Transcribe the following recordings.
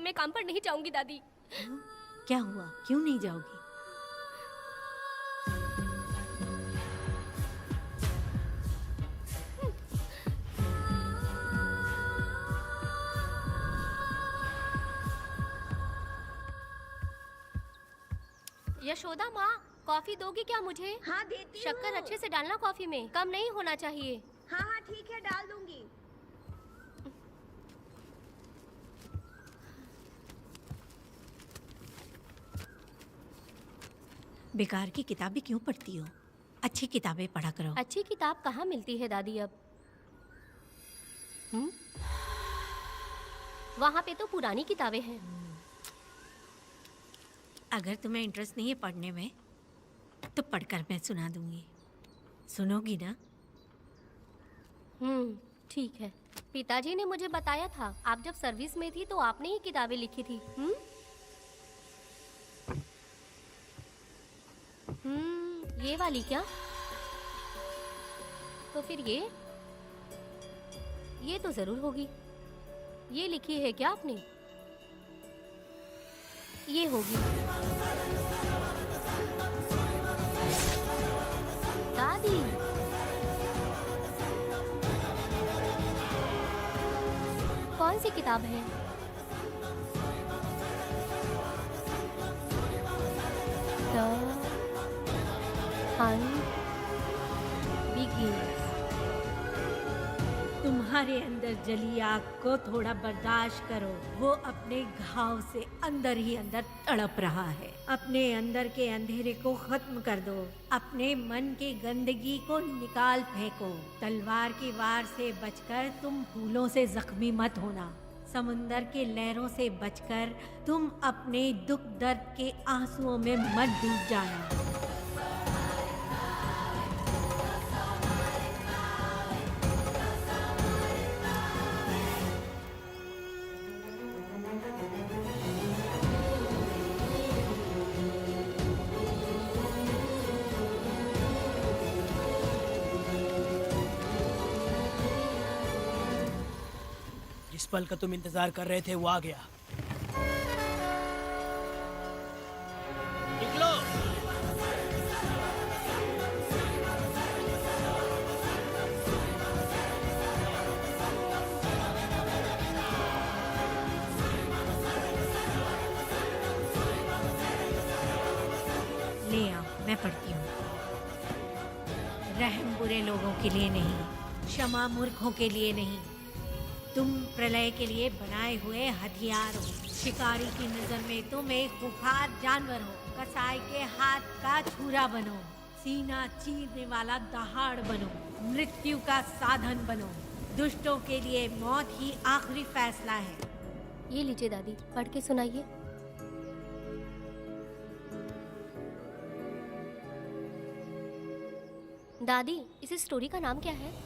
मैं काम पर नहीं जाऊंगी दादी। क्या हुआ, क्यों नहीं जाओगी? यशोदा माँ, कॉफी दोगी क्या मुझे? हाँ देती हूँ। शक्कर अच्छे से डालना कॉफी में, कम नहीं होना चाहिए। हाँ हाँ ठीक है, डाल दूंगी। बेकार की किताबें क्यों पढ़ती हो? अच्छी किताबें पढ़ा करो। अच्छी किताब कहाँ मिलती है दादी अब? वहाँ पे तो पुरानी किताबें हैं। अगर तुम्हें इंटरेस्ट नहीं है पढ़ने में तो पढ़कर मैं सुना दूंगी। सुनोगी ना? ठीक है। पिताजी ने मुझे बताया था, आप जब सर्विस में थी तो आपने ही किताबें लिखी थी। ये वाली क्या? तो फिर ये तो जरूर होगी। ये लिखी है क्या आपने? ये होगी। दादी, कौन सी किताब है? The Hunt Begins। तुम्हारे अंदर जली आग को थोड़ा बर्दाश्त करो। वो अपने घाव से अंदर ही अंदर तड़प रहा है। अपने अंदर के अंधेरे को खत्म कर दो। अपने मन की गंदगी को निकाल फेंको। तलवार की वार से बचकर तुम फूलों से जख्मी मत होना। समुंदर के लहरों से बचकर तुम अपने दुख दर्द के आंसुओं में मत डूब जाना। जिस पल का तुम इंतजार कर रहे थे वो आ गया। निकलो। ले आओ, मैं पढ़ती हूँ। रहम बुरे लोगों के लिए नहीं, क्षमा मूर्खों के लिए नहीं। तुम प्रलय के लिए बनाए हुए हथियार हो। शिकारी की नजर में तुम एक खुंखार जानवर हो। कसाई के हाथ का छुरा बनो। सीना चीरने वाला दहाड़ बनो। मृत्यु का साधन बनो। दुष्टों के लिए मौत ही आखिरी फैसला है। ये लीजिए दादी, पढ़ के सुनाइए। दादी, इस स्टोरी का नाम क्या है?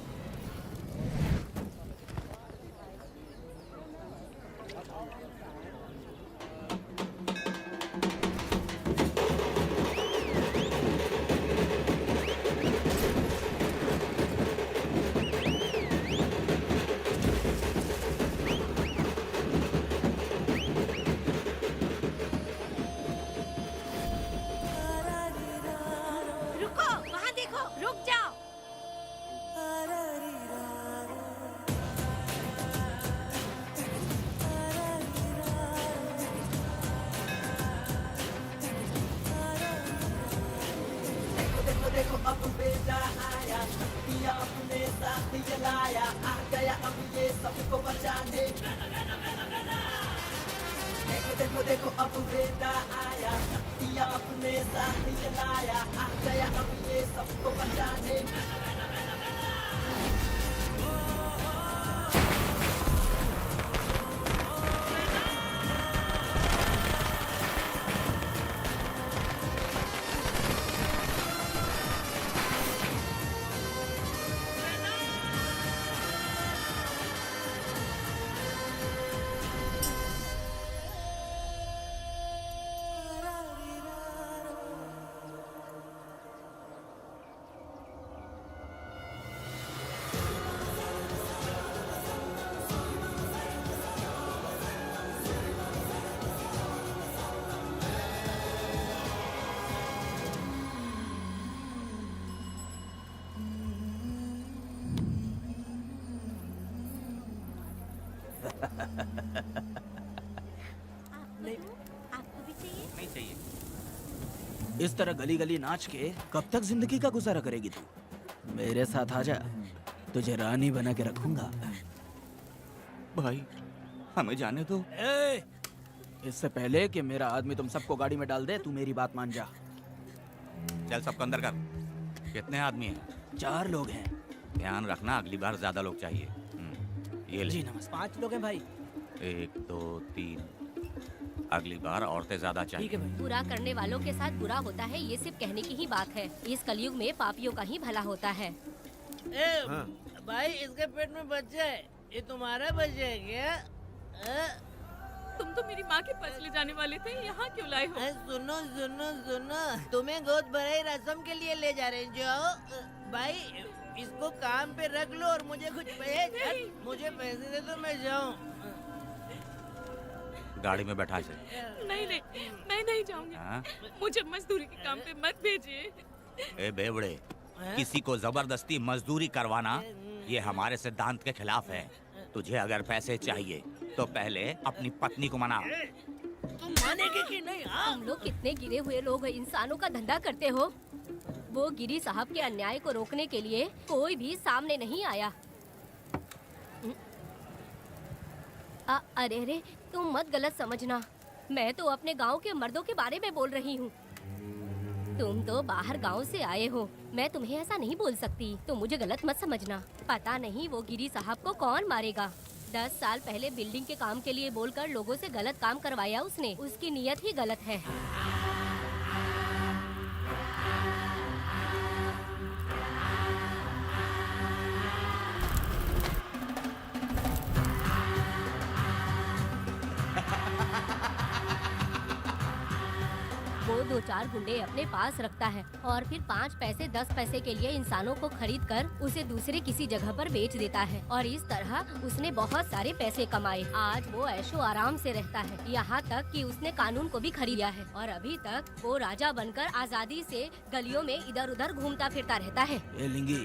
रुको, वहाँ देखो, रुक जाओ। देखो देखो अब बेटा आया, दिया अपने साथ जलाया, आ गया अब ये सबको बचाने। देखो देखो देखो अब बेटा आया, दिया अपने साथ जलाया, आ गया अब ये सबको बचाने। आपको भी चाहिए? नहीं चाहिए। इस तरह गली गली नाच के कब तक जिंदगी का गुजारा करेगी तू? मेरे साथ आजा, तुझे रानी बना के रखूंगा। भाई हमें जाने दो। ए, इससे पहले कि मेरा आदमी तुम सबको गाड़ी में डाल दे, तू मेरी बात मान जा। चल सबको अंदर कर। कितने आदमी हैं? 4 लोग हैं। ध्यान रखना अगली बार ज्यादा लोग चाहिए। ये ले। जी नमस्ते। 5 लोग हैं भाई। 1 2 3। अगली बार औरतें ज्यादा ठीक है चाहिए। भाई। बुरा करने वालों के साथ बुरा होता है, ये सिर्फ कहने की ही बात है। इस कलयुग में पापियों का ही भला होता है। भाई इसके पेट में बच्चा है, ये तुम्हारा बच्चा है क्या? तुम तो मेरी माँ के पास ले जाने वाले थे, यहाँ क्यों लाए हो? सुनो सुनो सुनो, तुम्हें गोद भराई रस्म के लिए ले जा रहे हैं। जाओ भाई, इसको काम पे रख लो और मुझे कुछ मुझे पैसे दे दो, मैं जाऊँ। गाड़ी में बैठा इसे। नहीं नहीं, मैं नहीं जाऊंगी। हाँ? मुझे मजदूरी के काम पे मत भेजिए। ए बेवड़े, किसी को जबरदस्ती मजदूरी करवाना ये हमारे सिद्धांत के खिलाफ है। तुझे अगर पैसे चाहिए तो पहले अपनी पत्नी को मना। तुम मानेगे कि नहीं? हाँ? तुम लोग कितने गिरे हुए लोग इंसानों का धंधा करते हो। वो गिरी साहब के अन्याय को रोकने के लिए कोई भी सामने नहीं आया। अरे अरे, तुम मत गलत समझना, मैं तो अपने गांव के मर्दों के बारे में बोल रही हूँ। तुम तो बाहर गांव से आए हो, मैं तुम्हें ऐसा नहीं बोल सकती, तुम मुझे गलत मत समझना। पता नहीं वो गिरी साहब को कौन मारेगा। 10 साल पहले बिल्डिंग के काम के लिए बोलकर लोगों से गलत काम करवाया उसने। उसकी नीयत ही गलत है। वो 2-4 गुंडे अपने पास रखता है और फिर 5 पैसे 10 पैसे के लिए इंसानों को खरीद कर उसे दूसरे किसी जगह पर बेच देता है। और इस तरह उसने बहुत सारे पैसे कमाए। आज वो ऐशो आराम से रहता है, यहाँ तक कि उसने कानून को भी खरीदा है। और अभी तक वो राजा बनकर आजादी से गलियों में इधर उधर घूमता फिरता रहता है। ए लिंगी,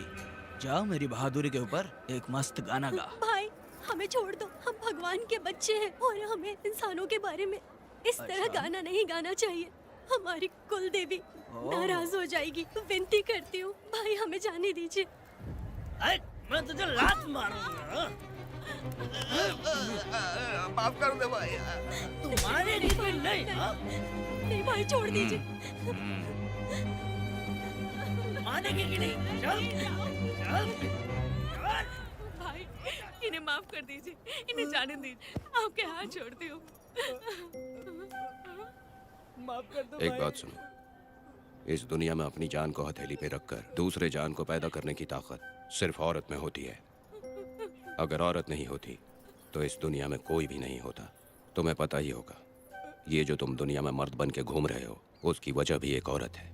जाओ मेरी बहादुरी के ऊपर एक मस्त गाना गा। भाई हमें छोड़ दो, हम भगवान के बच्चे हैं और हमें इंसानों के बारे में इस तरह अच्छा। गाना नहीं गाना चाहिए। हमारी कुल देवी नाराज हो जाएगी। विनती करती हूँ भाई, हमें जाने दीजिए। मैं तुझे लात मारूंगा। माफ कर दे भाई। तू मानेगी कि नहीं? हाँ? नहीं भाई, छोड़ दीजिए। मानेगी कि नहीं? चल चल चल। भाई इन्हें माफ कर दीजिए, इन्हें जाने दीजिए, आपके हाथ छोड़ती हूँ। माफ कर दो एक भाई। बात सुनो, इस दुनिया में अपनी जान को हथेली पे रखकर दूसरे जान को पैदा करने की ताकत सिर्फ औरत में होती है। अगर औरत नहीं होती तो इस दुनिया में कोई भी नहीं होता। तुम्हें पता ही होगा, ये जो तुम दुनिया में मर्द बन के घूम रहे हो उसकी वजह भी एक औरत है।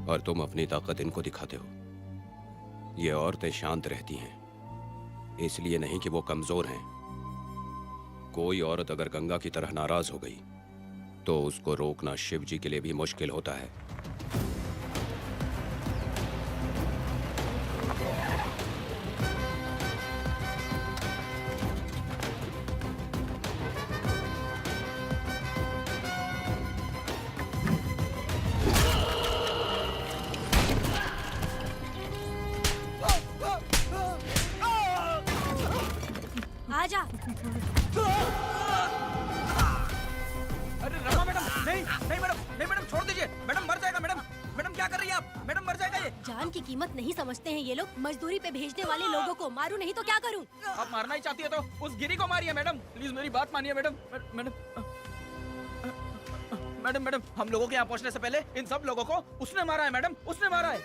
और तुम अपनी ताकत इनको दिखाते हो। ये औरतें शांत रहती हैं, इसलिए नहीं कि वो कमजोर हैं। कोई औरत अगर गंगा की तरह नाराज हो गई तो उसको रोकना शिव जी के लिए भी मुश्किल होता है। आजा। अरे रमा मैडम, नहीं नहीं मैडम, नहीं मैडम, छोड़ दीजिए मैडम, मर जाएगा मैडम। मैडम क्या कर रही है आप? मैडम मर जाएगा ये। जान की कीमत नहीं समझते हैं ये लोग। मजदूरी पे भेजने वाले लोगों को मारूं नहीं तो क्या करूं? आप मारना ही चाहती है तो उस गिरी को मारिए मैडम, प्लीज मेरी बात मानिए मैडम। मैडम मैडम मैडम, हम लोगों के यहाँ पहुँचने से पहले इन सब लोगों को उसने मारा है मैडम, उसने मारा है।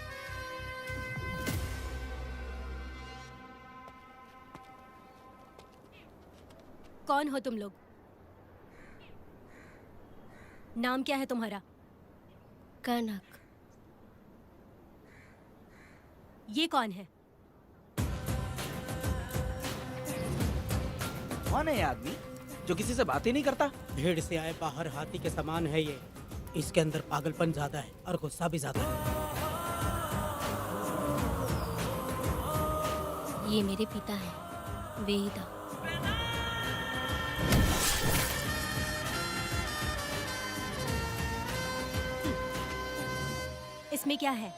कौन हो तुम लोग? नाम क्या है तुम्हारा? कनक। ये कौन है? कौन है ये आदमी जो किसी से बात ही नहीं करता? भेड़ से आए बाहर हाथी के समान है ये। इसके अंदर पागलपन ज्यादा है और गुस्सा भी ज्यादा है। ये मेरे पिता हैं, वेदा। इसमें क्या है?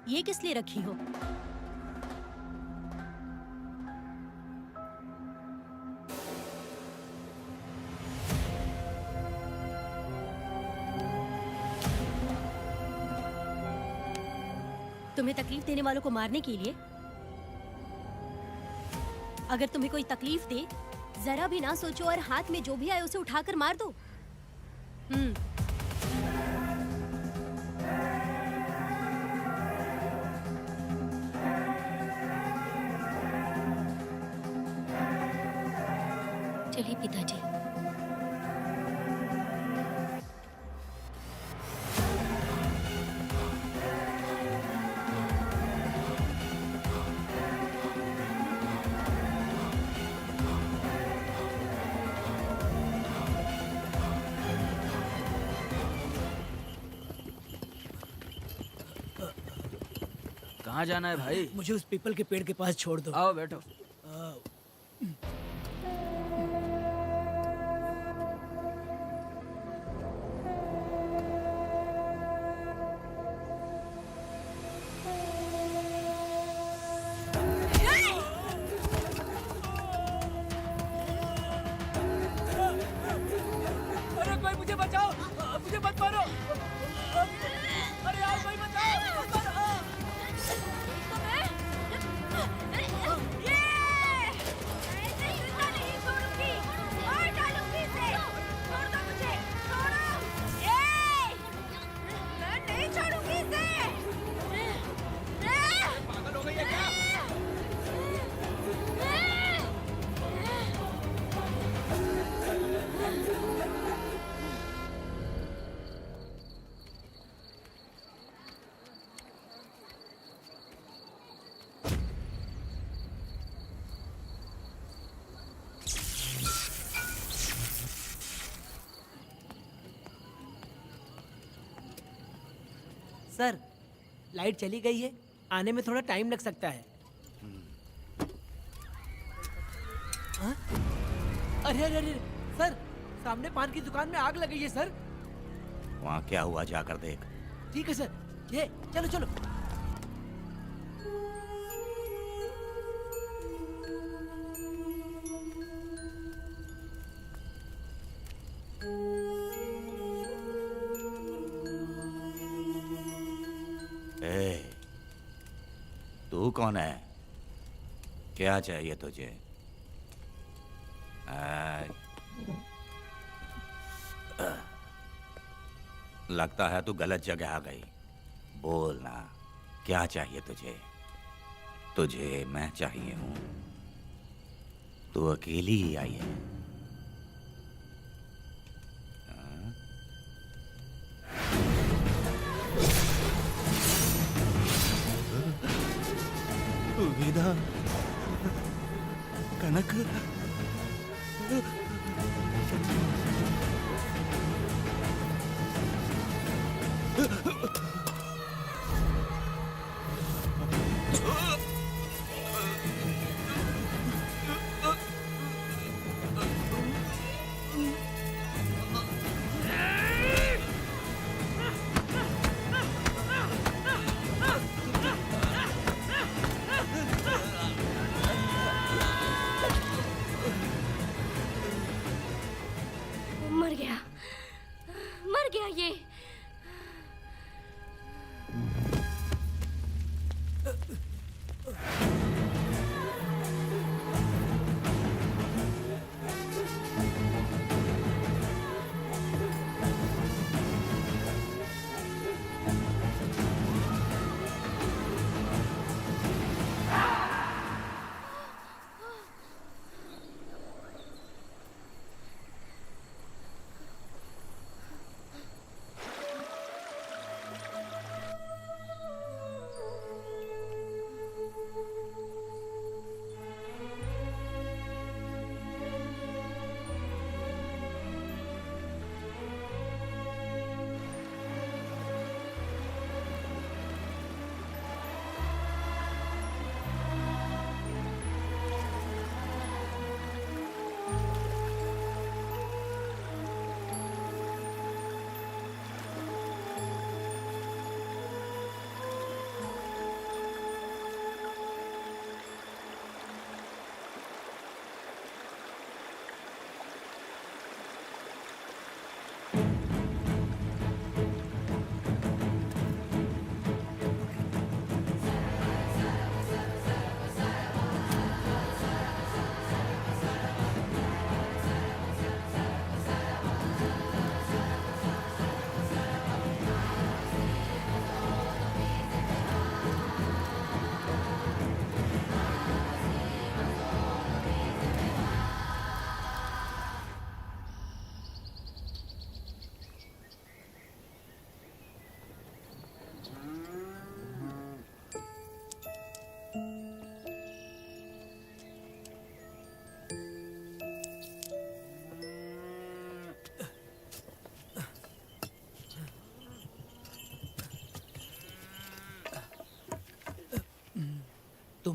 ये किस लिए रखी हो? तुम्हें तकलीफ देने वालों को मारने के लिए? अगर तुम्हें कोई तकलीफ दे, जरा भी ना सोचो और हाथ में जो भी आए उसे उठाकर मार दो। चलिए पिताजी। कहाँ जाना है भाई? मुझे उस पीपल के पेड़ के पास छोड़ दो। आओ बैठो। अरे कोई मुझे बचाओ, मुझे मत मारो। अरे यार कोई बचाओ, मत मारो। पागल हो गई है क्या? सर, लाइट चली गई है, आने में थोड़ा टाइम लग सकता है। हाँ? अरे अरे अरे सर, सामने पान की दुकान में आग लगी है सर। वहाँ क्या हुआ जाकर देख। ठीक है सर, ये चलो चलो। ए, तू कौन है? क्या चाहिए तुझे? लगता है तू गलत जगह आ गई। बोल ना, क्या चाहिए तुझे? तुझे मैं चाहिए हूं। तू अकेली ही आई है। विदा, कनक, मर गया ये।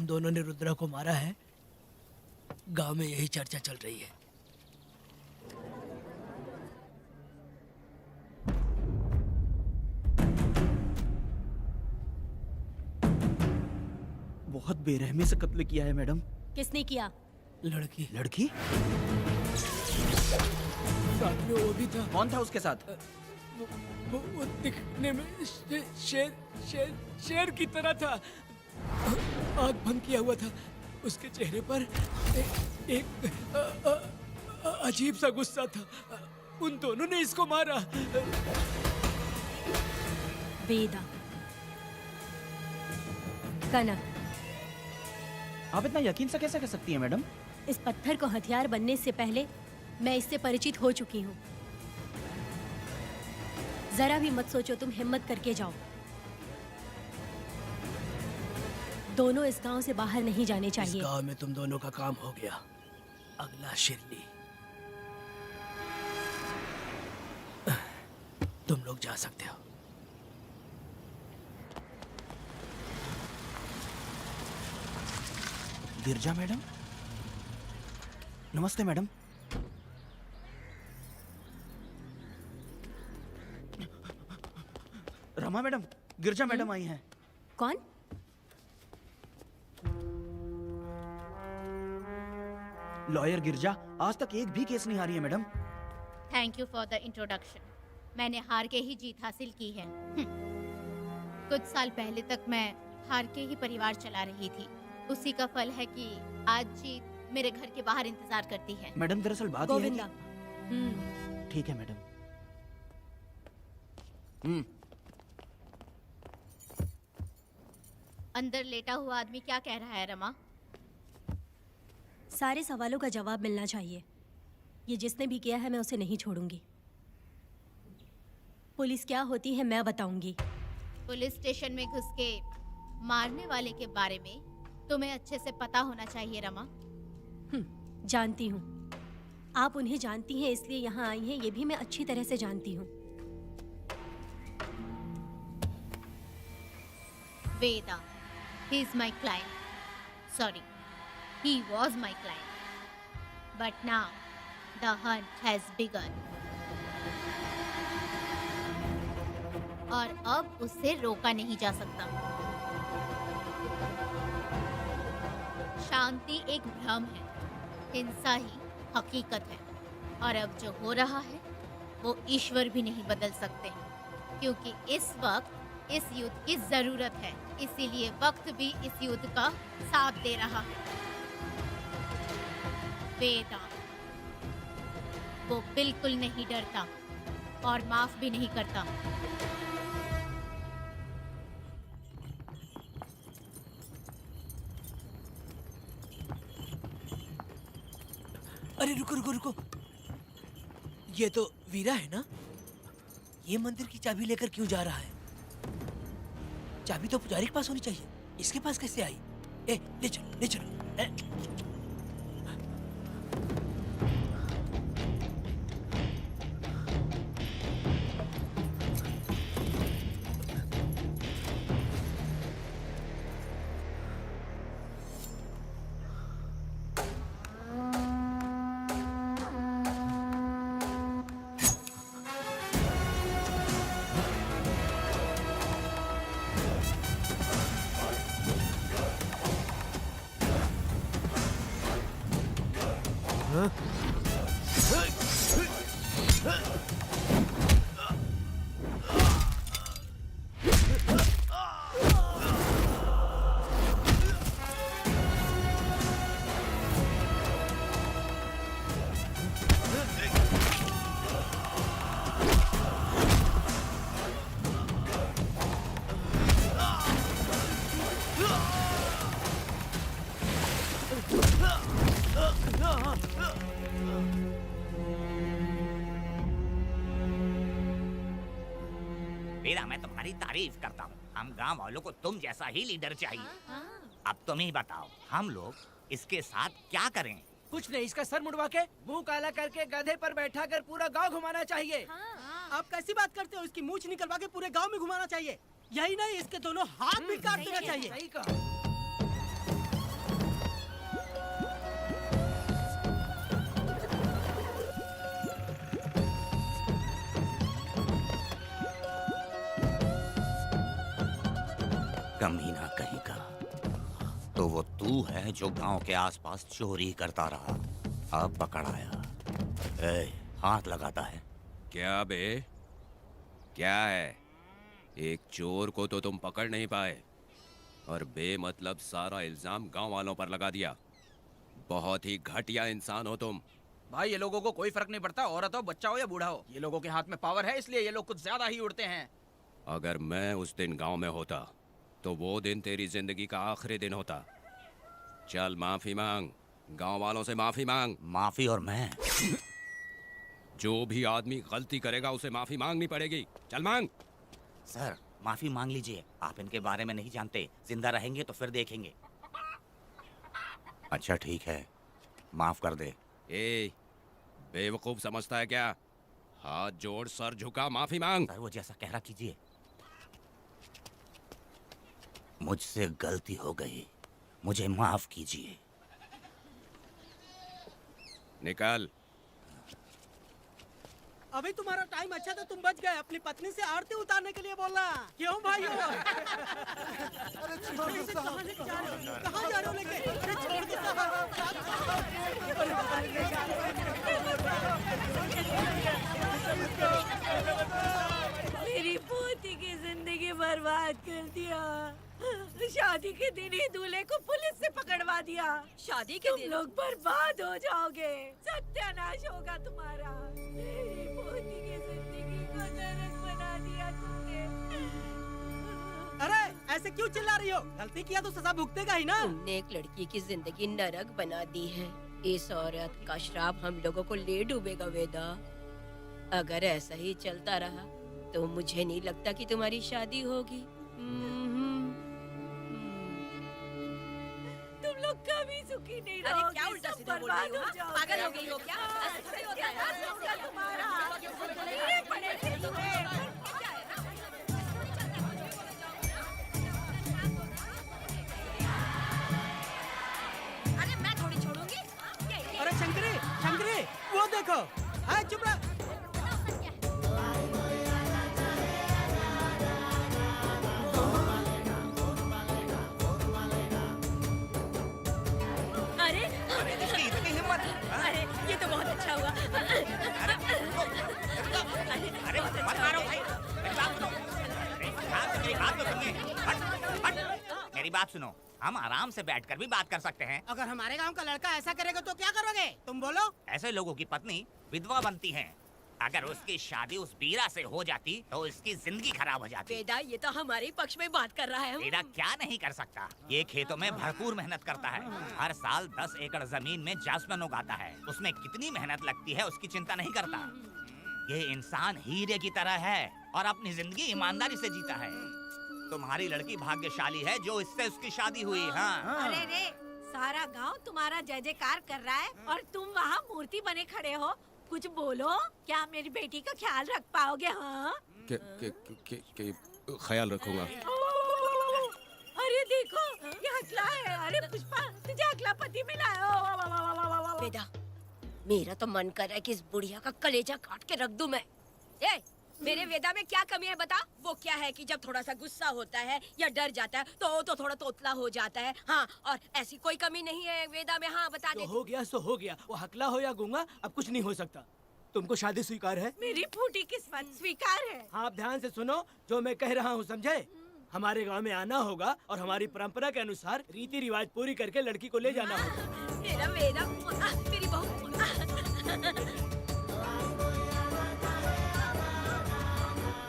दोनों ने रुद्रा को मारा है, गांव में यही चर्चा चल रही है। बहुत बेरहमी से कत्ल किया है मैडम। किसने किया? लड़की। लड़की? साथ में वो भी था। कौन था उसके साथ? वो दिखने में शेर की तरह था। आँख बंद किया हुआ था। उसके चेहरे पर एक अजीब सा गुस्सा था। उन दोनों ने इसको मारा। वेदा, कनक, आप इतना यकीन से कैसे कह सकती हैं मैडम? इस पत्थर को हथियार बनने से पहले मैं इससे परिचित हो चुकी हूँ। जरा भी मत सोचो, तुम हिम्मत करके जाओ। दोनों इस गांव से बाहर नहीं जाने चाहिए। इस गांव में तुम दोनों का काम हो गया। अगला शिरली। तुम लोग जा सकते हो। गिरजा मैडम? नमस्ते मैडम। रमा मैडम, गिरजा मैडम आई हैं। कौन? लॉयर गिरजा आज तक एक भी केस नहीं हारी है madam. Thank you for the introduction. मैंने हार के ही जीत हासिल की है। कुछ साल पहले तक मैं हार के ही परिवार चला रही थी। उसी का फल है कि आज जीत मेरे घर के बाहर इंतजार करती है। मैडम दरअसल बात यह है गोविंदा। कि... ठीक है मैडम। अंदर लेटा हुआ आदमी क्या कह रहा है रमा? सारे सवालों का जवाब मिलना चाहिए। ये जिसने भी किया है मैं उसे नहीं छोड़ूंगी। पुलिस क्या होती है मैं बताऊंगी। पुलिस स्टेशन में घुस के मारने वाले के बारे में तुम्हें अच्छे से पता होना चाहिए रमा। जानती हूँ। आप उन्हें जानती हैं इसलिए यहाँ आई हैं, ये भी मैं अच्छी तरह से जानती हूँ। वेदा, he is my client. Sorry, he was my client. But now, the hunt has begun. और अब उसे रोका नहीं जा सकता। शांति एक भ्रम है, हिंसा ही हकीकत है। और अब जो हो रहा है वो ईश्वर भी नहीं बदल सकते, क्योंकि इस वक्त इस युद्ध की जरूरत है। इसीलिए वक्त भी इस युद्ध का साथ दे रहा है। वेदा, वो बिल्कुल नहीं डरता और माफ भी नहीं करता। अरे रुको रुको रुको, ये तो वीरा है ना? ये मंदिर की चाबी लेकर क्यों जा रहा है? चाबी तो पुजारी के पास होनी चाहिए, इसके पास कैसे आई? ले चलो ले चलो। वीरा, मैं तुम्हारी तारीफ करता हूँ। हम गांव वालों को तुम जैसा ही लीडर चाहिए। अब तुम ही बताओ, हम लोग इसके साथ क्या करें? कुछ नहीं, इसका सर मुड़वा के मुंह काला करके गधे पर बैठा कर पूरा गांव घुमाना चाहिए। आप कैसी बात करते हो? इसकी मूंछ निकलवा के पूरे गांव में घुमाना चाहिए। यही नहीं, इसके दोनों हाथ भी काट देना चाहिए। सही कहा। कमीना कहीं का। तो वो तू है जो गांव के आसपास चोरी करता रहा, अब पकड़ आया। ए, हाथ लगाता है। क्या बे? क्या है? एक चोर को तो तुम पकड़ नहीं पाए और बेमतलब सारा इल्जाम गांव वालों पर लगा दिया। बहुत ही घटिया इंसान हो तुम। भाई ये लोगों को कोई फर्क नहीं पड़ता, औरत हो, बच्चा हो या बूढ़ा हो। ये लोगों के हाथ में पावर है, इसलिए ये लोग कुछ ज्यादा ही उड़ते हैं। अगर मैं उस दिन गांव में होता तो वो दिन तेरी जिंदगी का आखिरी दिन होता। चल माफी मांग, गांव वालों से माफी मांग। माफी? और मैं? जो भी आदमी गलती करेगा उसे माफी मांगनी पड़ेगी। चल मांग। सर माफी मांग लीजिए, आप इनके बारे में नहीं जानते। जिंदा रहेंगे तो फिर देखेंगे। अच्छा ठीक है, माफ कर दे। ए, बेवकूफ समझता है क्या? हाथ जोड़, सर झुका, माफी मांग। सर वो जैसा कह रहा कीजिए। मुझसे गलती हो गई, मुझे माफ कीजिए। निकल। अभी तुम्हारा टाइम अच्छा था, तुम बच गए। अपनी पत्नी से आरती उतारने के लिए बोलना। क्यों भाइयों? अरे छोड़ दो साहब। कहाँ जा रहे हो लेके? अरे छोड़ दो मेरी पोती की जिंदगी बर्बाद कर दिया। शादी के दिन ही दूल्हे को पुलिस से पकड़वा दिया। शादी के तुम दिन? लोग बर्बाद हो जाओगे, सत्यानाश होगा तुम्हारा। मेरी पोती की जिंदगी को नरक बना दिया तुमने। अरे ऐसे क्यों चिल्ला रही हो? गलती किया तो सजा भुगतेगा ही ना। तुमने एक लड़की की जिंदगी नरक बना दी है। इस औरत का श्राप हम लोगों को ले डूबेगा वेदा। अगर ऐसा ही चलता रहा तो मुझे नहीं लगता कि तुम्हारी शादी होगी। तुम लोग कभी सुखी नहीं अरे रहोगे। क्या उल्टा सब सीधा बोल बर्बाद रही हो? हो जाओगे। पागल हो गई हो क्या? ऐसे थोड़ी होता है। सत्यानाश होगा तुम्हारा। ये पड़ेगी तुम्हें। अरे मैं थोड़ी छोड़ूंगी। अरे शंकरी, शंकरी, वो देखो। हाँ चुप रह। अरे इतनी हिम्मत? अरे ये तो बहुत अच्छा हुआ। अरे मत मारो भाई। मेरी बात तो सुनिए। मेरी बात सुनो, हम आराम से बैठकर भी बात कर सकते हैं। अगर हमारे गांव का लड़का ऐसा करेगा तो क्या करोगे? तुम बोलो। ऐसे लोगों की पत्नी विधवा बनती है। अगर उसकी शादी उस बीरा से हो जाती तो इसकी जिंदगी खराब हो जाती। वेदा ये तो हमारे पक्ष में बात कर रहा है। वेदा क्या नहीं कर सकता? ये खेतों में भरपूर मेहनत करता है। हर साल 10 एकड़ जमीन में जासमन उगाता है। उसमें कितनी मेहनत लगती है उसकी चिंता नहीं करता। ये इंसान हीरे की तरह है और अपनी जिंदगी ईमानदारी से जीता है। तुम्हारी लड़की भाग्यशाली है जो इससे उसकी शादी हुई। हाँ अरे रे, सारा गांव तुम्हारा जय जयकार कर रहा है और तुम वहाँ मूर्ति बने खड़े हो। कुछ बोलो, क्या मेरी बेटी का ख्याल रख पाओगे? हाँ ख्याल रखूंगा। अरे देखो, ये हकला है। अरे पुष्पा, तुझे हकला पति मिला है। वेदा मेरा तो मन कर रहा है कि इस बुढ़िया का कलेजा काट के रख दूं मैं। ए, मेरे वेदा में क्या कमी है बता? वो क्या है कि जब थोड़ा सा गुस्सा होता है या डर जाता है तो थोड़ा तोतला हो जाता है। हाँ, और ऐसी कोई कमी नहीं है वेदा में। हाँ बता दे। हो गया सो हो गया। वो हकला हो या गूंगा, अब कुछ नहीं हो सकता। तुमको शादी स्वीकार है? मेरी फूटी किस्मत स्वीकार है। हाँ, आप ध्यान से सुनो जो मैं कह रहा हूँ, समझे? हमारे गांव में आना होगा और हमारी परंपरा के अनुसार रीति रिवाज पूरी करके लड़की को ले जाना होगा। मेरा वेदा, मेरी बहू।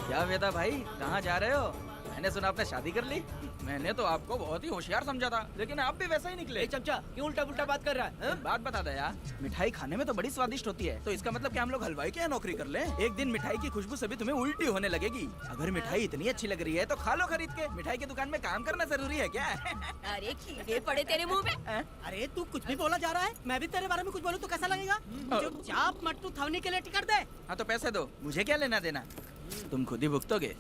क्या वेदा भाई, कहाँ जा रहे हो? मैंने सुना आपने शादी कर ली। मैंने तो आपको बहुत ही होशियार समझा था, लेकिन आप भी वैसा ही निकले। चमचा, क्यों उल्टा पुल्टा बात कर रहा है? बात बता दे यार, मिठाई खाने में तो बड़ी स्वादिष्ट होती है, तो इसका मतलब क्या हम लोग हलवाई के यहाँ नौकरी कर लें? एक दिन मिठाई की खुशबू से भी तुम्हें उल्टी होने लगेगी। अगर मिठाई इतनी अच्छी लग रही है तो खा लो खरीद के। मिठाई की दुकान में काम करना जरूरी है क्या? अरे कीड़े पड़े तेरे मुंह में। अरे तू कुछ भी बोला जा रहा है। मैं भी तेरे बारे में कुछ बोलूं तो कैसा लगेगा? चुपचाप मट्टू थवने के लिए टिकट दे। हाँ तो पैसे दो, मुझे क्या लेना देना, तुम खुद ही भुगतोगे।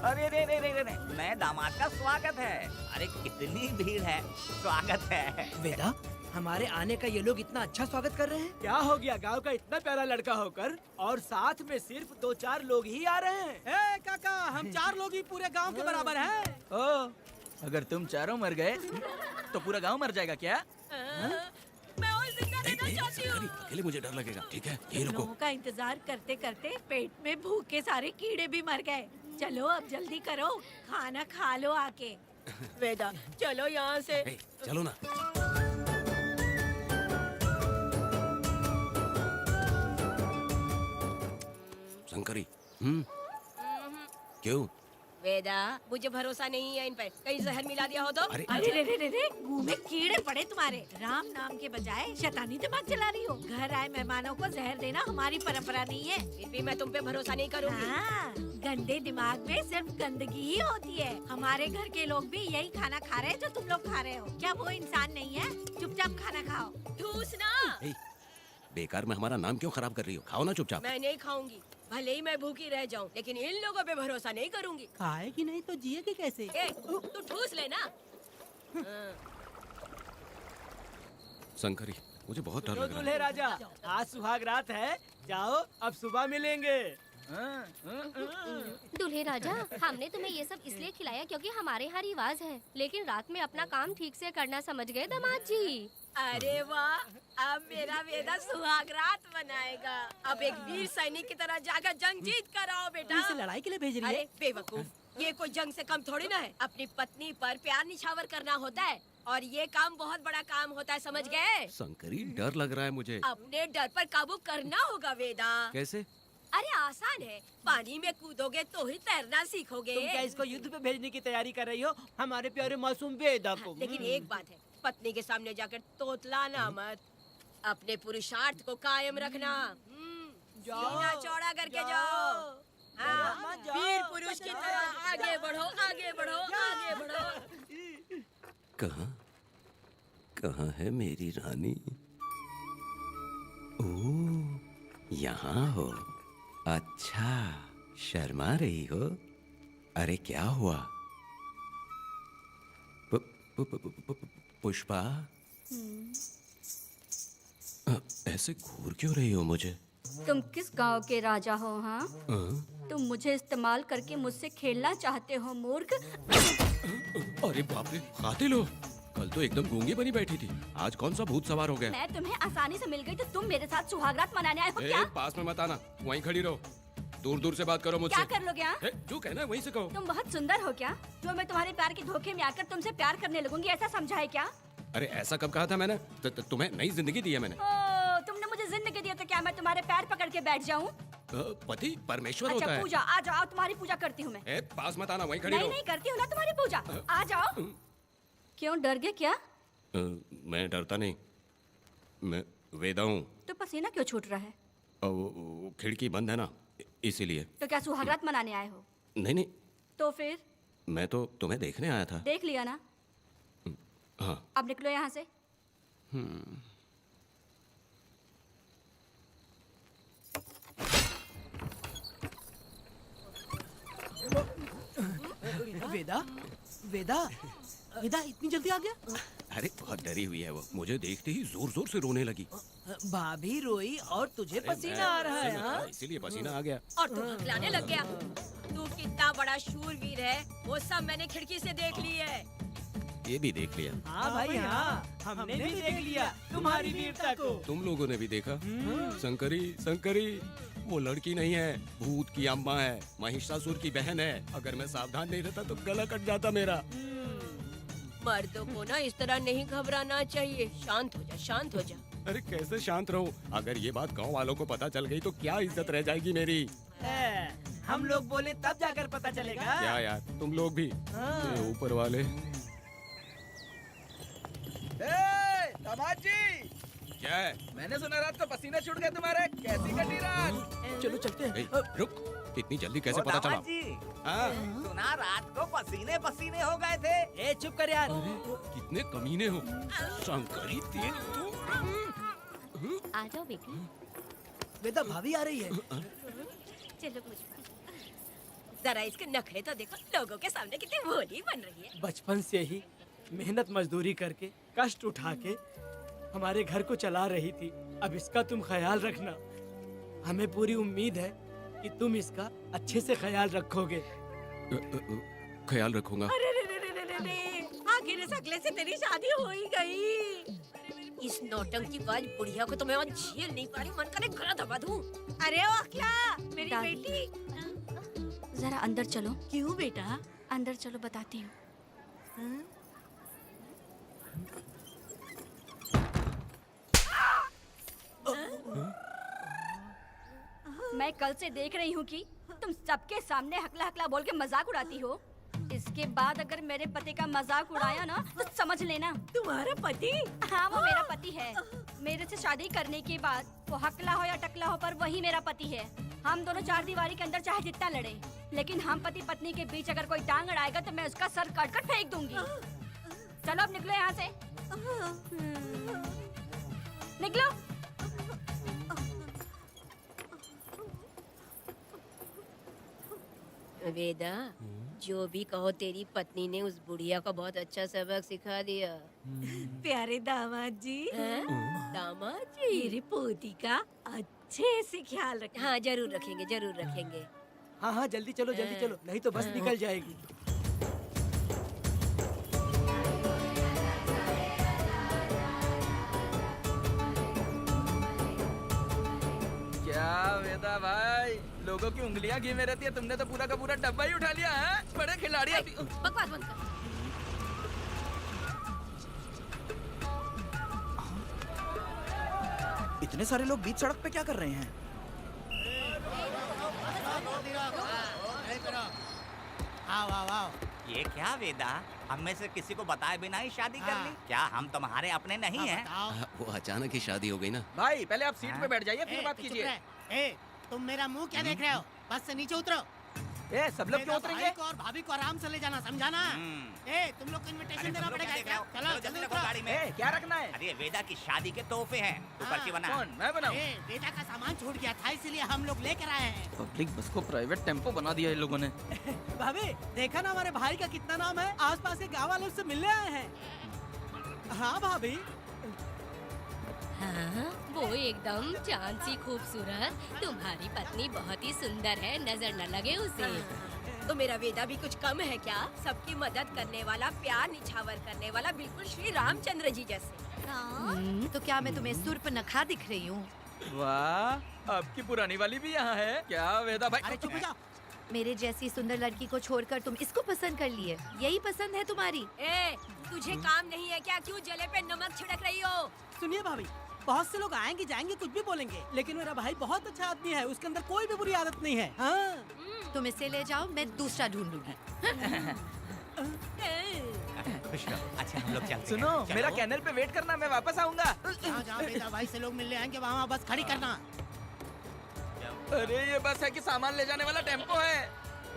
अरे रे रे रे रे, नए दामाद का स्वागत है। अरे कितनी भीड़ है, स्वागत है। वेदा, हमारे आने का ये लोग इतना अच्छा स्वागत कर रहे हैं। क्या हो गया गांव का इतना प्यारा लड़का होकर और साथ में सिर्फ 2-4 लोग ही आ रहे हैं। ए काका, हम 4 लोग ही पूरे गांव के बराबर हैं। ओ, अगर तुम चारों मर गए तो पूरा गांव मर जाएगा क्या? मैं और जिंदा रहना चाहती हूँ। अकेले मुझे डर लगेगा, ठीक है? यही रुको। लोगों का इंतजार करते करते पेट में भूखे सारे कीड़े भी मर गए। चलो अब जल्दी करो, खाना खा लो आके। वेदा, चलो यहाँ से। ए, चलो ना। शंकरी, क्यों? वेदा, मुझे भरोसा नहीं है इन पर। कहीं जहर मिला दिया हो तो? अरे अरे रे रे रे रे, मुंह में कीड़े पड़े तुम्हारे। राम नाम के बजाय शैतानी दिमाग चला रही हो। घर आए मेहमानों को जहर देना हमारी परंपरा नहीं है। फिर भी मैं तुम पे भरोसा नहीं करूँगी। हाँ, गंदे दिमाग में सिर्फ गंदगी ही होती है। हमारे घर के लोग भी यही खाना खा रहे हैं जो तुम लोग खा रहे हो। क्या वो इंसान नहीं है? चुपचाप खाना खाओ। ठूसना। ए, बेकार में हमारा नाम क्यों खराब कर रही हो? खाओ ना चुपचाप। मैं नहीं खाऊंगी, भले ही मैं भूखी रह जाऊं, लेकिन इन लोगों पे भरोसा नहीं करूंगी। खाएगी नहीं तो जिएगी कैसे? ए, तू ठूस लेना। शंकरी, मुझे बहुत डर तो लग रहा दूल्हे है। राजा, आज सुहाग रात है, जाओ अब सुबह मिलेंगे। दूल्हे राजा, हमने तुम्हें ये सब इसलिए खिलाया क्योंकि हमारे यहाँ रिवाज है, लेकिन रात में अपना काम ठीक से करना समझ गए दामाद जी। अरे वाह, अब मेरा वेदा सुहागरात मनाएगा। अब एक वीर सैनिक की तरह जाकर जंग जीत कर आओ बेटा। इसे लड़ाई के लिए भेज रही है? अरे बेवकूफ, ये कोई जंग से कम थोड़ी ना है। अपनी पत्नी पर प्यार निछावर करना होता है और ये काम बहुत बड़ा काम होता है, समझ गए? शंकरी, डर लग रहा है मुझे। अपने डर पर काबू करना होगा वेदा। कैसे? अरे आसान है, पानी में कूदोगे तो ही तैरना सीखोगे। तुम क्या इसको युद्ध पे भेजने की तैयारी कर रही हो? हमारे प्यारे मासूम वेदा को। लेकिन एक बात है, पत्नी के सामने जाकर तोतलाना मत। अपने पुरुषार्थ को कायम रखना। सीना चौड़ा करके जाओ। हाँ, वीर पुरुष की तरह आगे बढ़ो, आगे बढ़ो, आगे बढ़ो। कहाँ है मेरी रानी? ओह, यहाँ हो। अच्छा, शर्मा रही हो? अरे क्या हुआ? पुष्पा, ऐसे घूर क्यों रही हो मुझे? तुम किस गांव के राजा हो? हाँ, तुम मुझे इस्तेमाल करके मुझसे खेलना चाहते हो मूर्ख। अरे बाप रे, कातिल हो। कल तो एकदम गूंगी बनी बैठी थी, आज कौन सा भूत सवार हो गया? मैं तुम्हें आसानी से मिल गई तो तुम मेरे साथ सुहागरात मनाने आए हो क्या? पास में मत आना, वहीं खड़ी रहो। दूर दूर से बात करो मुझसे। क्या कर लोगे? हाँ? जो कहना है वहीं से कहो। तुम बहुत सुंदर हो क्या, जो मैं तुम्हारे प्यार के धोखे में आकर तुमसे प्यार करने लगूंगी, ऐसा समझा है क्या? अरे ऐसा कब कहा था मैंने? तुम्हें नई जिंदगी दी है मैंने। ओ, तुमने मुझे जिंदगी दी है तो क्या मैं तुम्हारे पैर पकड़ के बैठ जाऊँ? पति परमेश्वर अच्छा होता है। पूजा, आ जाओ, तुम्हारी पूजा करती हूँ मैं। पास मत आना, वहीं खड़ी नहीं रहो। नहीं करती हूँ ना तुम्हारी पूजा, आ जाओ। क्यों डर गए क्या? मैं डरता नहीं, मैं वेदा हूँ। तो पसीना क्यों छूट रहा है? वो खिड़की बंद है ना, इसीलिए। तो क्या सुहागरात मनाने आए हो? नहीं, तो फिर? मैं तो तुम्हें देखने आया था। देख लिया ना? हाँ। अब निकलो यहाँ से। वेदा, वेदा, वेदा इतनी जल्दी आ गया? अरे बहुत डरी हुई है वो, मुझे देखते ही जोर जोर से रोने लगी। भाभी रोई और तुझे पसीना आ रहा है? हाँ? इसीलिए पसीना आ गया। और तू हकलाने लग गया। तू कितना बड़ा शूरवीर है, वो सब मैंने खिड़की से देख ली है। ये भी देख लिया। हाँ भाई हाँ, हमने भी देख लिया तुम्हारी वीरता को। तुम लोगों ने भी देखा। शंकरी, शंकरी, वो लड़की नहीं है, भूत की अम्मा है, महिषासुर की बहन है। अगर मैं सावधान नहीं रहता तो गला कट जाता मेरा। मर्दों को ना इस तरह नहीं घबराना चाहिए। शांत हो जा, शांत हो जा। अरे कैसे शांत रहूं? अगर ये बात गांव वालों को पता चल गई तो क्या इज्जत रह जाएगी मेरी? हम लोग बोले तब जाकर पता चलेगा। क्या यार, तुम लोग भी। ये ऊपर वाले। दामाद जी, क्या है? मैंने सुना रात को पसीना छूट गया तुम्हारे। कैसी कटी रात? चलो चलते हैं। रुक, इतनी जल्दी कैसे पता चला? हाँ? सुना रात को पसीने पसीने हो गए थे। ए चुप कर यार। कितने कमीने हो शंकरी, तेज तू। आ जाओ बेटी। वेदा भाभी आ रही है। चलो मुझ पर। जरा इसके नखरे तो देखो, लोगों के सामने कितनी भोली बन रही है। बचपन से ही मेहनत मजदूरी करके कष्ट उठा के हमारे घर को चला रही थी। अब इसका तुम ख्याल रखना। हमें पूरी उम्मीद है कि तुम इसका अच्छे से ख्याल रखोगे। ख्याल रखूंगा। अरे रे रे रे रे रे रे, आखिर इस अगले से तेरी शादी हो ही गई। इस नौटंकीबाज बुढ़िया को तो मैं और झेल नहीं पा रही, मन करे गला दबा दूं। अरे ओ अखिला, मेरी दादी। बेटी। जरा अंदर चलो। क्यों बेटा? अंदर चलो, बताती हूँ। मैं कल से देख रही हूँ कि तुम सबके सामने हकला हकला बोल के मजाक उड़ाती हो। इसके बाद अगर मेरे पति का मजाक उड़ाया ना तो समझ लेना। तुम्हारा पति? हाँ, वो मेरा पति है। मेरे से शादी करने के बाद वो हकला हो या टकला हो, पर वही मेरा पति है। हम दोनों चार दीवारी के अंदर चाहे जितना लड़े, लेकिन हम पति पत्नी के बीच अगर कोई टांग अड़ाएगा तो मैं उसका सर काट कर फेंक दूंगी। चलो अब निकलो यहाँ से। निकलो। वेदा, जो भी कहो, तेरी पत्नी ने उस बुढ़िया को बहुत अच्छा सबक सिखा दिया। प्यारे दामाद जी। दामाद जी? मेरी पोती का अच्छे से ख्याल रखना। हाँ, जरूर रखेंगे, जरूर रखेंगे। हाँ हाँ, जल्दी चलो, जल्दी चलो, नहीं तो बस निकल जाएगी। क्या वेदा भाई, लोगों की उंगलियां घी में रहती है, तुमने तो पूरा का पूरा डब्बा ही उठा लिया है। बड़े खिलाड़ी अभी। बकवास बंद कर। इतने सारे लोग बीच सड़क पे क्या कर रहे हैं? ये क्या वेदा, हम में से किसी को बताए बिना ही शादी कर ली? क्या हम तुम्हारे अपने नहीं हैं? वो अचानक ही शादी हो गई ना। भाई पहले आप सीट पे बैठ जाइए, फिर बात कीजिए। तुम मेरा मुंह क्या देख रहे हो? बस से नीचे उतरो। ए, सब लोग क्यों उतरेंगे? भाई को और भाभी को आराम से ले जाना, समझा ना? तुम लोग को इनविटेशन देना पड़ेगा। चलो जल्दी उतरो। गाड़ी में। ए, क्या रखना है? अरे वेदा की शादी के तोहफे हैं, तू पर्ची बना। कौन, मैं बनाऊं? बेटा का सामान छूट गया था, इसलिए हम लोग लेकर आए हैं। पब्लिक बस को प्राइवेट टेम्पो बना दिया इन लोगों ने। भाभी, देखा ना हमारे भाई का कितना नाम है? आसपास के गाँव वालों से मिलने आए हैं। हाँ भाभी। हाँ, वो एकदम चांद सी खूबसूरत। तुम्हारी पत्नी बहुत ही सुंदर है, नजर न लगे उसे। तो मेरा वेदा भी कुछ कम है क्या? सबकी मदद करने वाला, प्यार निछावर करने वाला, बिल्कुल श्री रामचंद्र जी जैसे। तो क्या मैं तुम्हें सुर्पनखा दिख रही हूँ? वाह, आपकी पुरानी वाली भी यहाँ है क्या वेदा भाई? अरे चुप हो जाओ। मेरे जैसी सुंदर लड़की को छोड़कर तुम इसको पसंद कर लिए, यही पसंद है तुम्हारी? ए, तुझे काम नहीं है क्या? क्यों जले पे नमक छिड़क रही हो? सुनिए भाभी, बहुत से लोग आएंगे जाएंगे, कुछ भी बोलेंगे, लेकिन मेरा भाई बहुत अच्छा आदमी है, उसके अंदर कोई भी बुरी आदत नहीं है। हाँ। तुम इसे ले जाओ, मैं दूसरा ढूंढ लूंगी। खुश रहो। अच्छा हम लोग चलते हैं। सुनो, चलो। मेरा कैनल पे वेट करना, मैं वापस आऊंगा। जहाँ जहाँ बेटा भाई से लोग मिलने आएंगे वहाँ बस खड़ी करना। अरे ये बस है कि सामान ले जाने वाला टेम्पो है।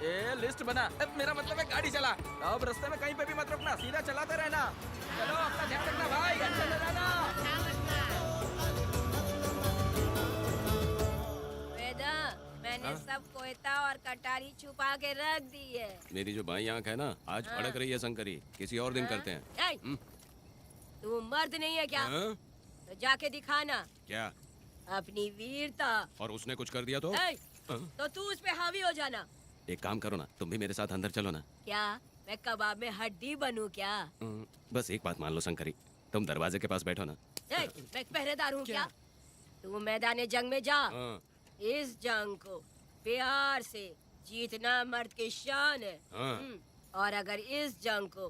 ये लिस्ट बना। अब मेरा मतलब है गाड़ी चला। अब रास्ते में कहीं पे भी मत रुकना, सीधा चलाते रहना। चलो, अपना ध्यान रखना भाई, अच्छे से जाना। वेदा, मैंने सब कोयता और कटारी छुपा के रख दी है। मेरी जो बाई आंख है ना, आज भड़क रही है शंकरी। किसी और दिन करते हैं। ए, तू मर्द नहीं है क्या? हाँ? तो जाके दिखाना क्या? अपनी वीरता। और उसने कुछ कर दिया तो? ए, तो तू उस पे हावी हो जाना। एक काम करो ना, तुम भी मेरे साथ अंदर चलो ना। क्या मैं कबाब में हड्डी बनूं क्या? बस एक बात मान लो शंकरी, तुम दरवाजे के पास बैठो ना। ए, मैं पहरेदार हूँ क्या? तू मैदान जंग में जा। हाँ। इस जंग को प्यार से जीतना मर्द की शान है। हाँ। और अगर इस जंग को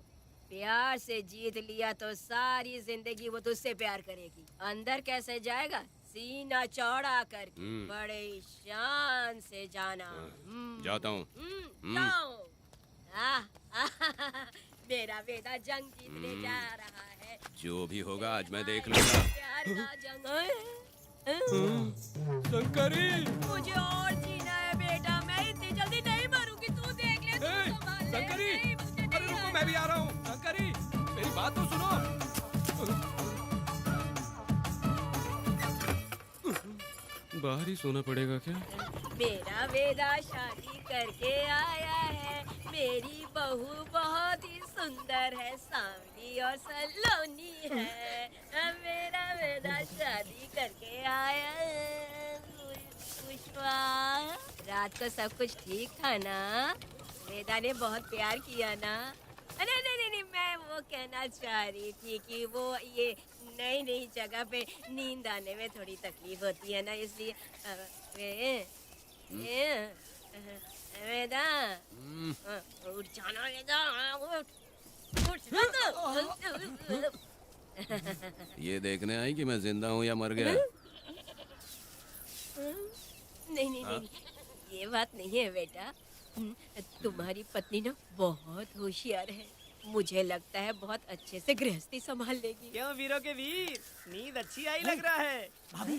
प्यार से जीत लिया तो सारी जिंदगी वो तुझसे प्यार करेगी। अंदर कैसे जाएगा? सीना चौड़ा करके बड़े शान से जाना। जाता हूँ। जाओ। मेरा बेटा जंग जीतने जा रहा है। जो भी होगा आज मैं देख लूंगा। प्यार का जंग है। शंकरी, मुझे और जीना है बेटा, मैं इतनी जल्दी नहीं मरूंगी। तू देख ले, तू संभाल ले। शंकरी, अरे रुको, मैं भी आ रहा हूँ। शंकरी, मेरी बात तो सुनो। बाहर ही सोना पड़ेगा क्या? मेरा वेदा शादी करके आया है, मेरी बहू बहुत ही सुंदर है, सांवली और सलोनी है। मेरा वेदा शादी करके आया है। पुष्पा, रात को सब कुछ ठीक था ना? वेदा ने बहुत प्यार किया ना? नहीं, मैं वो कहना चाह रही थी कि वो ये नई जगह पे नींद आने में थोड़ी तकलीफ होती है ना, इसलिए वेदा उठ जाना, वेदा उठ। ये देखने आई कि मैं जिंदा हूँ या मर गया? नहीं, ये बात नहीं है बेटा। तुम्हारी पत्नी ना बहुत होशियार है, मुझे लगता है बहुत अच्छे से गृहस्थी संभाल लेगी। क्यों वीरों के वीर, नींद अच्छी आई लग रहा है। भाभी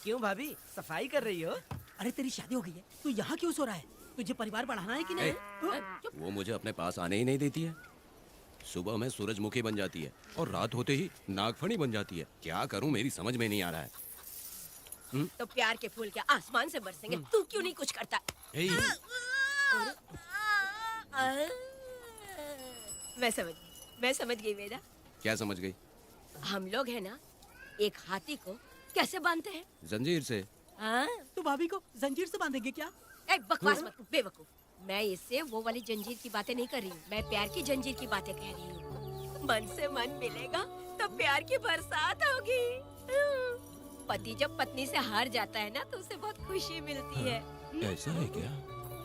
क्यों भाभी, सफाई कर रही हो? अरे तेरी शादी हो गई है, तू यहाँ क्यों सो रहा है? तुझे परिवार बढ़ाना है कि नहीं? वो मुझे अपने पास आने ही नहीं देती है। सुबह में सूरजमुखी बन जाती है और रात होते ही नागफनी बन जाती है। क्या करूं, मेरी समझ में नहीं आ रहा है। तो प्यार के फूल क्या आसमान से बरसेंगे? तू क्यों नहीं कुछ करता? मैं समझ गई वेदा। क्या समझ गई? हम लोग है ना, एक हाथी को कैसे बांधते हैं? जंजीर से। तो भाभी को जंजीर से बांधेंगे क्या? बकवास मत, बेवकूफ। मैं इससे वो वाली जंजीर की बातें नहीं कर रही हूँ, मैं प्यार की जंजीर की बातें कह रही हूँ। मन से मन मिलेगा तो प्यार की बरसात होगी। पति जब पत्नी से हार जाता है ना, तो उसे बहुत खुशी मिलती है। ऐसा है क्या?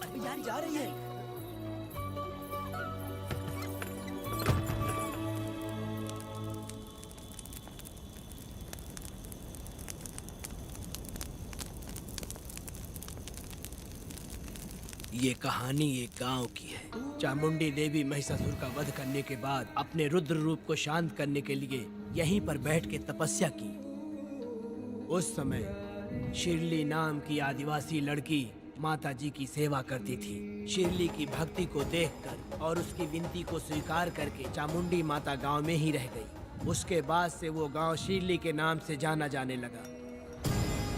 अरे यार जा रही है। ये कहानी एक गांव की है। चामुंडी देवी महिषासुर का वध करने के बाद अपने रुद्र रूप को शांत करने के लिए यहीं पर बैठ के तपस्या की। उस समय शिरली नाम की आदिवासी लड़की माता जी की सेवा करती थी। शिरली की भक्ति को देखकर और उसकी विनती को स्वीकार करके चामुंडी माता गांव में ही रह गई। उसके बाद से वो गांव शिरली के नाम से जाना जाने लगा।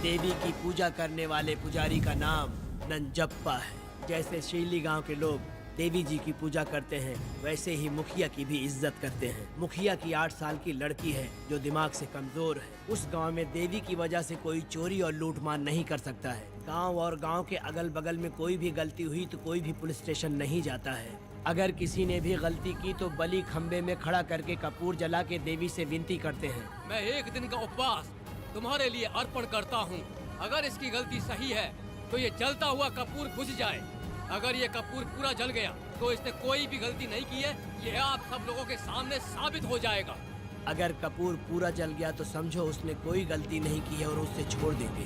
देवी की पूजा करने वाले पुजारी का नाम नंजप्पा है। जैसे शिरली गांव के लोग देवी जी की पूजा करते हैं, वैसे ही मुखिया की भी इज्जत करते हैं। मुखिया की 8 साल की लड़की है जो दिमाग से कमजोर है। उस गांव में देवी की वजह से कोई चोरी और लूटमार नहीं कर सकता है। गांव और गांव के अगल बगल में कोई भी गलती हुई तो कोई भी पुलिस स्टेशन नहीं जाता है। अगर किसी ने भी गलती की तो बलि खम्बे में खड़ा करके कपूर जला के देवी से विनती करते हैं। मैं 1 दिन का उपवास तुम्हारे लिए अर्पण करता हूँ। अगर इसकी गलती सही है तो ये जलता हुआ कपूर बुझ जाए। अगर ये कपूर पूरा जल गया तो इसने कोई भी गलती नहीं की है, ये आप सब लोगों के सामने साबित हो जाएगा। अगर कपूर पूरा जल गया तो समझो उसने कोई गलती नहीं की है और उसे छोड़ देंगे।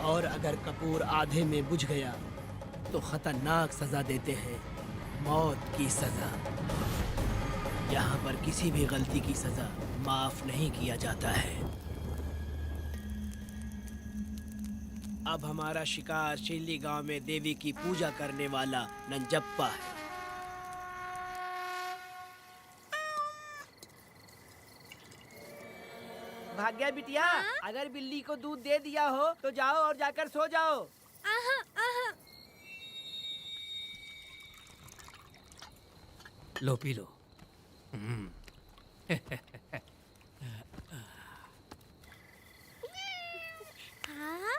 और अगर कपूर आधे में बुझ गया तो खतरनाक सजा देते हैं, मौत की सजा। यहाँ पर किसी भी गलती की सजा माफ नहीं किया जाता है। अब हमारा शिकार शिरली गांव में देवी की पूजा करने वाला नंजप्पा है। भाग्या बिटिया, अगर बिल्ली को दूध दे दिया हो तो जाओ और जाकर सो जाओ। लो पी लो। हाँ,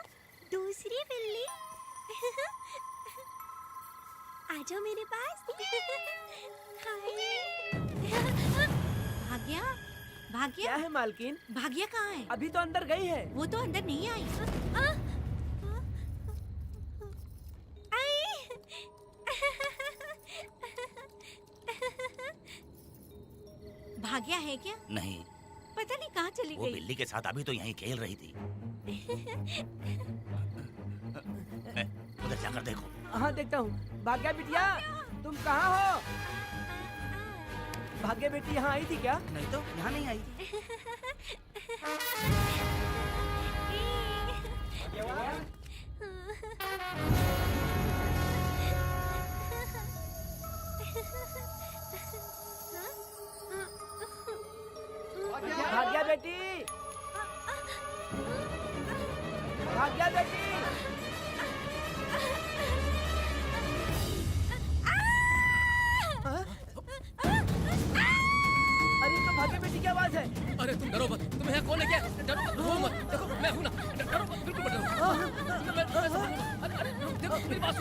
दूसरी बिल्ली। आ जाओ मेरे पास। भाग्या, भाग्या क्या है मालकिन? भाग्या कहाँ है? अभी तो अंदर गई है। वो तो अंदर नहीं आई। भाग्या है क्या? नहीं, पता नहीं कहाँ चली वो गई। बिल्ली के साथ अभी तो यहीं खेल रही थी। उधर जाकर देखो। हाँ देखता हूँ। भाग्या बिटिया, तुम कहाँ हो? भाग्या बेटी यहाँ आई थी क्या? नहीं तो यहाँ नहीं आई थी। बेटी, भाग जा बेटी। अरे तो भागे बेटी की आवाज है। अरे तुम डरो मत, तुम्हें यहाँ कौन है क्या? डरो मत, रो मत, देखो मैं हूँ ना, डरो मत, बिल्कुल मत डरो। मैं समझूंगा। अरे देखो मेरी बात